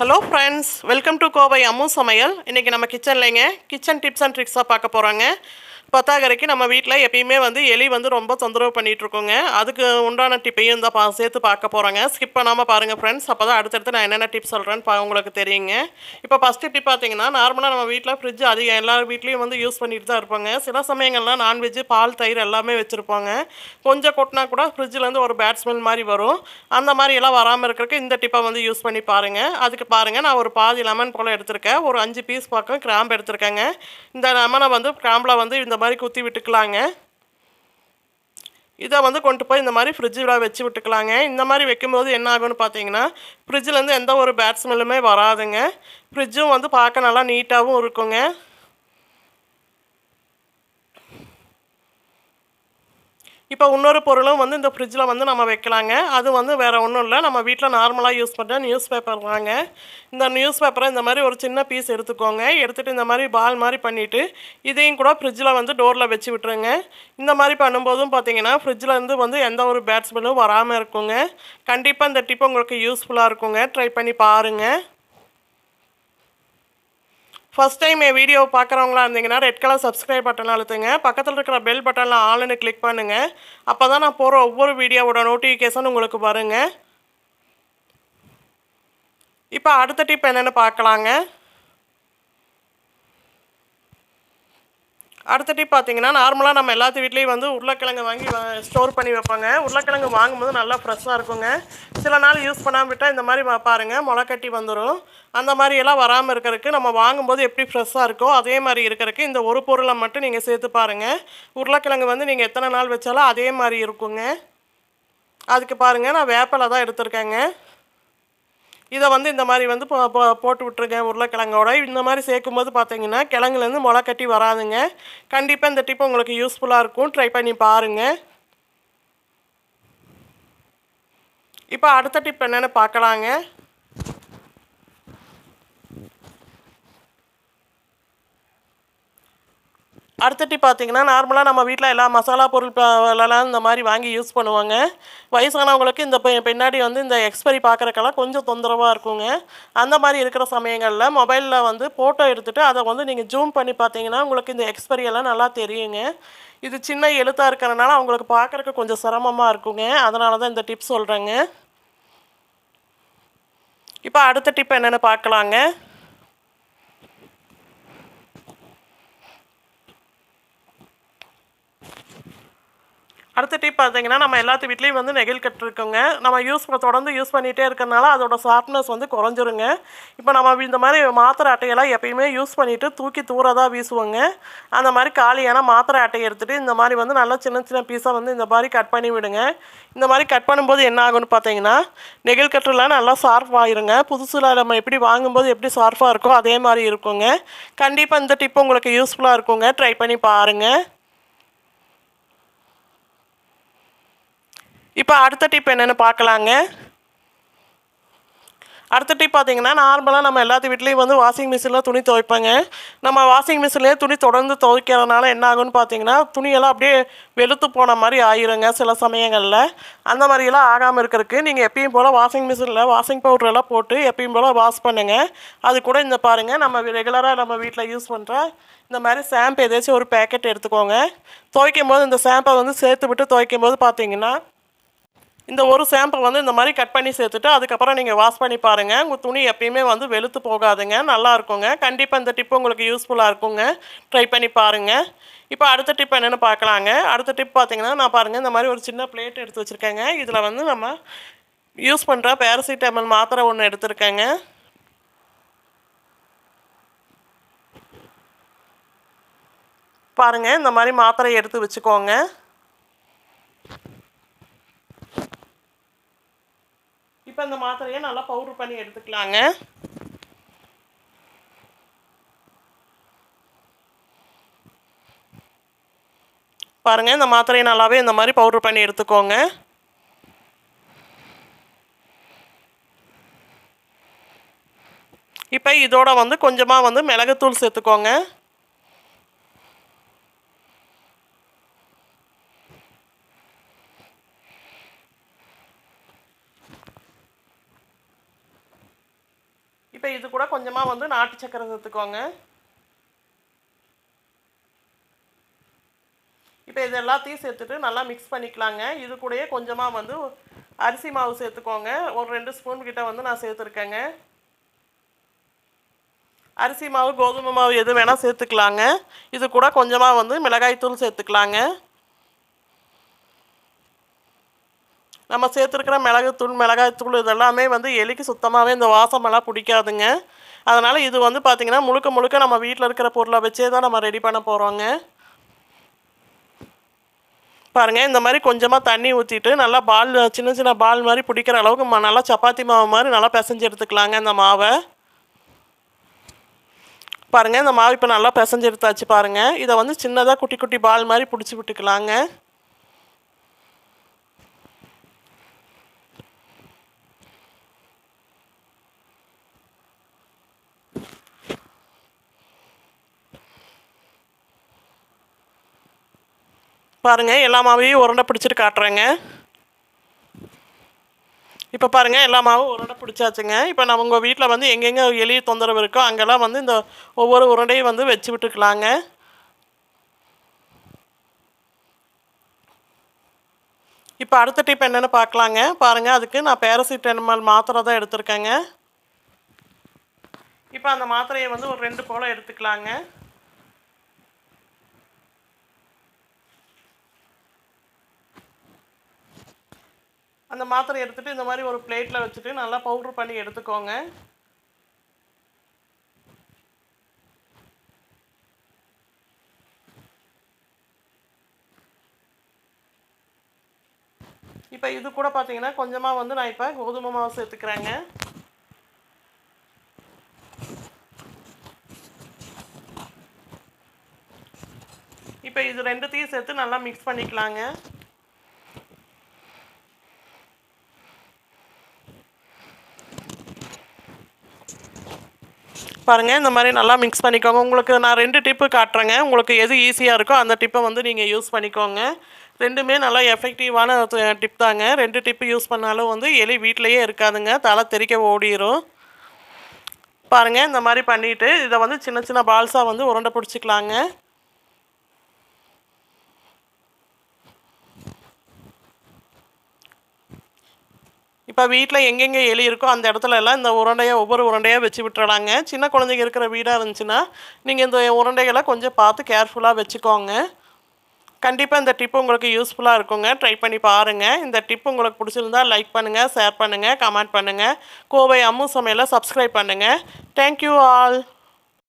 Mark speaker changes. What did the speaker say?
Speaker 1: Hello friends, welcome to Kovai Ammu சமையல். இன்றைக்கி நம்ம கிச்சன்லைங்க கிச்சன் டிப்ஸ் அண்ட் ட்ரிக்ஸாக பார்க்க போகிறோங்க. பத்தாக்கரைக்கு நம்ம வீட்டில் எப்பயுமே எலி ரொம்ப தொந்தரவு பண்ணிகிட்ருக்கோங்க. அதுக்கு உண்டான டிப்பையும் இந்த சேர்த்து பார்க்க போகிறோங்க. ஸ்கிப் பண்ணாமல் பாருங்கள் ஃப்ரெண்ட்ஸ். அப்போ தான் அடுத்தடுத்து நான் என்னென்ன டிப்ஸ் சொல்கிறேன்னு உங்களுக்கு தெரியுங்க. இப்போ ஃபஸ்ட்டு டிப் பார்த்தீங்கன்னா, நார்மலாக நம்ம வீட்டில் ஃப்ரிட்ஜ் அதிகம் எல்லார் வீட்லேயும் யூஸ் பண்ணிட்டு தான் இருப்பாங்க. சில சமயங்கள்லாம் நான்வெஜ்ஜு, பால், தயிர் எல்லாமே வச்சுருப்பாங்க. கொஞ்சம் கொட்டினா கூட ஃப்ரிட்ஜிலேருந்து ஒரு பேட் ஸ்மெல் மாதிரி வரும். அந்த மாதிரி எல்லாம் வராமல் இருக்கிறதுக்கு இந்த டிப்பை யூஸ் பண்ணி பாருங்கள். அதுக்கு பாருங்கள், நான் ஒரு பாதி லெமன் போல் எடுத்திருக்கேன். ஒரு 5 பீஸ் பக்கம் கிராம்பு எடுத்திருக்கேங்க. இந்த லெமனை கிராம்பில் இந்த மாதிரி குத்தி விட்டுக்கலாங்க. இதை கொண்டு போய் இந்த மாதிரி ஃப்ரிட்ஜில் வச்சு விட்டுக்கலாங்க. இந்த மாதிரி வைக்கும்போது என்ன ஆகும்னு பார்த்தீங்கன்னா, ஃப்ரிட்ஜிலேருந்து எந்த ஒரு பேட் ஸ்மெல்லுமே வராதுங்க. ஃப்ரிட்ஜும் பார்க்க நல்லா நீட்டாகவும் இருக்குங்க. இப்போ இன்னொரு பொருளும் இந்த ஃப்ரிட்ஜில் நம்ம வைக்கலாங்க. அது வேறு ஒன்றும் இல்லை, நம்ம வீட்டில் நார்மலாக யூஸ் பண்ணுற நியூஸ் பேப்பர் தாங்க. இந்த நியூஸ் பேப்பரை இந்த மாதிரி ஒரு சின்ன பீஸ் எடுத்துக்கோங்க. எடுத்துகிட்டு இந்த மாதிரி பால் மாதிரி பண்ணிவிட்டு இதையும் கூட ஃப்ரிட்ஜில் டோரில் வச்சு விட்டுருங்க. இந்த மாதிரி பண்ணும்போதும் பார்த்தீங்கன்னா ஃப்ரிட்ஜிலேருந்து எந்த ஒரு பேட் ஸ்மெல்லும் வராமல் இருக்குங்க. கண்டிப்பாக இந்த டிப் உங்களுக்கு யூஸ்ஃபுல்லாக இருக்குங்க. ட்ரை பண்ணி பாருங்கள். ஃபஸ்ட் டைம் என் வீடியோ பார்க்குறவங்களா இருந்தீங்கன்னா ரெட் கலர் சப்ஸ்கிரைப் பட்டன் அழுத்துங்க. பக்கத்தில் இருக்கிற பெல் பட்டனில் ஆல்னு கிளிக் பண்ணுங்கள். அப்போ தான் நான் போகிற ஒவ்வொரு வீடியோவோட நோட்டிஃபிகேஷன் உங்களுக்கு வருங்க. இப்போ அடுத்த டிப் என்னென்னு பார்க்கலாங்க. அடுத்த டிப் பார்த்தீங்கன்னா, நார்மலாக நம்ம எல்லாத்து வீட்லேயும் உருளைக்கிழங்கு வாங்கி ஸ்டோர் பண்ணி வைப்பாங்க. உருளைக்கிழங்கு வாங்கும்போது நல்லா ஃப்ரெஷ்ஷாக இருக்குங்க. சில நாள் யூஸ் பண்ணாமல் விட்டால் இந்த மாதிரி பாருங்கள் முளைக்கட்டி வந்துடும். அந்த மாதிரியெல்லாம் வராமல் இருக்கிறதுக்கு நம்ம வாங்கும்போது எப்படி ஃப்ரெஷ்ஷாக இருக்கோ அதே மாதிரி இருக்கிறதுக்கு இந்த ஒரு பொருளை மட்டும் நீங்கள் சேர்த்து பாருங்கள். உருளைக்கிழங்கு நீங்கள் எத்தனை நாள் வச்சாலும் அதே மாதிரி இருக்குங்க. அதுக்கு பாருங்கள், நான் வேப்பிலை தான் எடுத்திருக்கேங்க. இதை இந்த மாதிரி போட்டு விட்டுருங்க உருளைக்கிழங்கோட. இந்த மாதிரி சேர்க்கும்போது பார்த்தீங்கன்னா கிழங்குலேருந்து முளை கட்டி வராதுங்க. கண்டிப்பாக இந்த டிப் உங்களுக்கு யூஸ்ஃபுல்லாக இருக்கும். ட்ரை பண்ணி பாருங்கள். இப்போ அடுத்த டிப் என்னென்னு பார்க்கலாங்க. அடுத்த டிப் பார்த்தீங்கன்னா, நார்மலாக நம்ம வீட்டில் எல்லா மசாலா பொருட்களெல்லாம் இந்த மாதிரி வாங்கி யூஸ் பண்ணுவாங்க. வயசானவங்களுக்கு இந்த பின்னாடி இந்த எக்ஸ்பைரி பார்க்குறக்கெல்லாம் கொஞ்சம் தொந்தரவாக இருக்குங்க. அந்த மாதிரி இருக்கிற சமயங்களில் மொபைலில் ஃபோட்டோ எடுத்துகிட்டு அதை நீங்கள் ஜூம் பண்ணி பார்த்தீங்கன்னா உங்களுக்கு இந்த எக்ஸ்பைரி எல்லாம் நல்லா தெரியுங்க. இது சின்ன எழுத்தாக இருக்கிறனால அவங்களுக்கு பார்க்குறக்கு கொஞ்சம் சிரமமாக இருக்குங்க. அதனால தான் இந்த டிப் சொல்கிறேங்க. இப்போ அடுத்த டிப் என்னென்னு பார்க்கலாங்க. அடுத்த டிப் பார்த்தீங்கன்னா, நம்ம எல்லாத்து வீட்லேயும் நெகிழ் கட்டு இருக்குங்க. நம்ம தொடர்ந்து யூஸ் பண்ணிகிட்டே இருக்கிறனால அதோட ஷார்ப்னஸ் குறைஞ்சிருங்க. இப்போ நம்ம இந்த மாதிரி மாத்திரை அட்டையெல்லாம் எப்பயுமே யூஸ் பண்ணிவிட்டு தூக்கி தூர தான் வீசுவோங்க. அந்த மாதிரி காலியான மாத்திரை அட்டையை எடுத்துகிட்டு இந்த மாதிரி நல்லா சின்ன சின்ன பீஸாக இந்த மாதிரி கட் பண்ணி விடுங்க. இந்த மாதிரி கட் பண்ணும்போது என்ன ஆகும்னு பார்த்தீங்கன்னா, நெகிழ் கட்டுலாம் நல்லா ஷார்ப் ஆகிருங்க. புதுசில் நம்ம எப்படி வாங்கும்போது எப்படி ஷார்ப்பாக இருக்கோ அதே மாதிரி இருக்குங்க. கண்டிப்பாக இந்த டிப் உங்களுக்கு யூஸ்ஃபுல்லாக இருக்குங்க. ட்ரை பண்ணி பாருங்கள். இப்போ அடுத்த டிப் என்னென்னு பார்க்கலாங்க. அடுத்த டிப் பார்த்தீங்கன்னா, நார்மலாக நம்ம எல்லாத்து வீட்லேயும் வாஷிங் மிஷினில் துணி துவைப்பாங்க. நம்ம வாஷிங் மிஷின்லேயே துணி தொடர்ந்து துவைக்கிறதுனால என்ன ஆகும்னு பார்த்தீங்கன்னா, துணியெல்லாம் அப்படியே வெளுத்து போன மாதிரி ஆயிருங்க சில சமயங்களில். அந்த மாதிரியெல்லாம் ஆகாமல் இருக்கிறதுக்கு நீங்கள் எப்பயும் போல் வாஷிங் மிஷினில் வாஷிங் பவுடரெல்லாம் போட்டு எப்பயும் போல் வாஷ் பண்ணுங்கள். அது கூட இந்த பாருங்கள், நம்ம ரெகுலராக நம்ம வீட்டில் யூஸ் பண்ணுற இந்த மாதிரி ஷாம்பு ஏதாச்சும் ஒரு பேக்கெட் எடுத்துக்கோங்க. துவைக்கும் போது இந்த ஷாம்பை சேர்த்து விட்டு துவைக்கும் போது பார்த்தீங்கன்னா, இந்த ஒரு ஷாம்பை இந்த மாதிரி கட் பண்ணி சேர்த்துட்டு அதுக்கப்புறம் நீங்கள் வாஷ் பண்ணி பாருங்கள். உங்கள் துணி எப்பயுமே வெளுத்து போகாதுங்க, நல்லா இருக்குங்க. கண்டிப்பாக இந்த டிப் உங்களுக்கு யூஸ்ஃபுல்லாக இருக்குங்க. ட்ரை பண்ணி பாருங்கள். இப்போ அடுத்த டிப் என்னென்னு பார்க்கலாங்க. அடுத்த டிப் பார்த்தீங்கன்னா, நான் பாருங்கள் இந்த மாதிரி ஒரு சின்ன பிளேட் எடுத்து வச்சுருக்கேங்க. இதில் நம்ம யூஸ் பண்ணுற பேராசிட்டமல் மாத்திரை ஒன்று எடுத்துருக்கேங்க. பாருங்கள், இந்த மாதிரி மாத்திரை எடுத்து வச்சுக்கோங்க. இப்போ இந்த மாத்திரையை நல்லா பவுடர் பண்ணி எடுத்துக்கலாங்க. பாருங்கள், இந்த மாத்திரையை நல்லாவே இந்த மாதிரி பவுடர் பண்ணி எடுத்துக்கோங்க. இப்போ இதோட கொஞ்சமாக மிளகுத்தூள் சேர்த்துக்கோங்க. இப்போ இது கூட கொஞ்சமாக வந்து நாட்டு சக்கரை சேர்த்துக்கோங்க. இப்போ இது எல்லாத்தையும் சேர்த்துட்டு நல்லா மிக்ஸ் பண்ணிக்கலாங்க. இது கூடயே கொஞ்சமாக வந்து அரிசி மாவு சேர்த்துக்கோங்க. ஒரு 2 ஸ்பூன் கிட்ட வந்து நான் சேர்த்துருக்கேங்க. அரிசி மாவு கோதுமை மாவு எது வேணால் சேர்த்துக்கலாங்க. இது கூட கொஞ்சமாக வந்து மிளகாய்த்தூள் சேர்த்துக்கலாங்க. நம்ம சேர்த்துருக்கிற மிளகுத்தூள் மிளகாய்த்தூள் இதெல்லாமே வந்து எலிக்கு சுத்தமாகவே இந்த வாசமெல்லாம் பிடிக்காதுங்க. அதனால் இது வந்து பார்த்திங்கன்னா முழுக்க முழுக்க நம்ம வீட்டில் இருக்கிற பொருளை வச்சே தான் நம்ம ரெடி பண்ண போகிறோங்க. பாருங்கள், இந்த மாதிரி கொஞ்சமாக தண்ணி ஊற்றிட்டு நல்லா பால் சின்ன சின்ன பால் மாதிரி பிடிக்கிற அளவுக்கு நல்லா சப்பாத்தி மாவு மாதிரி நல்லா பிசைஞ்சு எடுத்துக்கலாங்க இந்த மாவை. பாருங்கள், இந்த மாவு இப்போ நல்லா பிசைஞ்சு எடுத்தாச்சு பாருங்கள். இதை வந்து சின்னதாக குட்டி குட்டி பால் மாதிரி பிடிச்சி விட்டுக்கலாங்க. பாருங்கள், எல்லா மாவையும் உருண்டை பிடிச்சிட்டு காட்டுறேங்க. இப்போ பாருங்கள், எல்லா மாவும் உருண்டை பிடிச்சாச்சுங்க. இப்போ நம்ம உங்கள் வீட்டில் வந்து எங்கெங்கே எலி தொந்தரவு இருக்கோ அங்கெல்லாம் வந்து இந்த ஒவ்வொரு உருண்டையும் வந்து வச்சு விட்டுக்கலாங்க. இப்போ அடுத்த டிப் என்னென்னு பார்க்கலாங்க. பாருங்கள், அதுக்கு நான் பேராசிட்டமால் மாத்திரை தான் எடுத்திருக்கேங்க. இப்போ அந்த மாத்திரையை வந்து ஒரு 2 போல் எடுத்துக்கலாங்க. அந்த மாத்திரை எடுத்துகிட்டு இந்த மாதிரி ஒரு பிளேட்டில் வச்சுட்டு நல்லா பவுட்ரு பண்ணி எடுத்துக்கோங்க. இப்போ இது கூட பார்த்தீங்கன்னா கொஞ்சமாக வந்து நான் இப்போ கோதுமை மாவு சேர்த்துக்கிறேங்க. இப்போ இது 2த்தையும் சேர்த்து நல்லா மிக்ஸ் பண்ணிக்கலாங்க. பாருங்கள், இந்த மாதிரி நல்லா மிக்ஸ் பண்ணிக்கோங்க. உங்களுக்கு நான் 2 டிப்பு காட்டுறேங்க. உங்களுக்கு எது ஈஸியாக இருக்கோ அந்த டிப்பை வந்து நீங்கள் யூஸ் பண்ணிக்கோங்க. 2மே நல்லா எஃபெக்டிவான டிப் தாங்க. 2 டிப்பு யூஸ் பண்ணாலும் வந்து எலி வீட்டிலையே இருக்காதுங்க, தலை தெறிக்க ஓடிடும். பாருங்கள், இந்த மாதிரி பண்ணிவிட்டு இதை வந்து சின்ன சின்ன பால்ஸாக வந்து உருண்டை பிடிச்சிக்கலாங்க. இப்போ வீட்டில் எங்கெங்கே எலி இருக்கோ அந்த இடத்துல எல்லாம் இந்த உருண்டையை ஒவ்வொரு உருண்டையாக வச்சு விட்டுறலாங்க. சின்ன குழந்தைங்க இருக்கிற வீடாக இருந்துச்சுன்னா நீங்கள் இந்த உருண்டைகளை கொஞ்சம் பார்த்து கேர்ஃபுல்லாக வச்சுக்கோங்க. கண்டிப்பாக இந்த டிப்பு உங்களுக்கு யூஸ்ஃபுல்லாக இருக்குங்க. ட்ரை பண்ணி பாருங்கள். இந்த டிப் உங்களுக்கு பிடிச்சிருந்தால் லைக் பண்ணுங்கள், ஷேர் பண்ணுங்கள், கமெண்ட் பண்ணுங்கள். கோவை அம்மு சமையலை சப்ஸ்கிரைப் பண்ணுங்கள். Thank you all.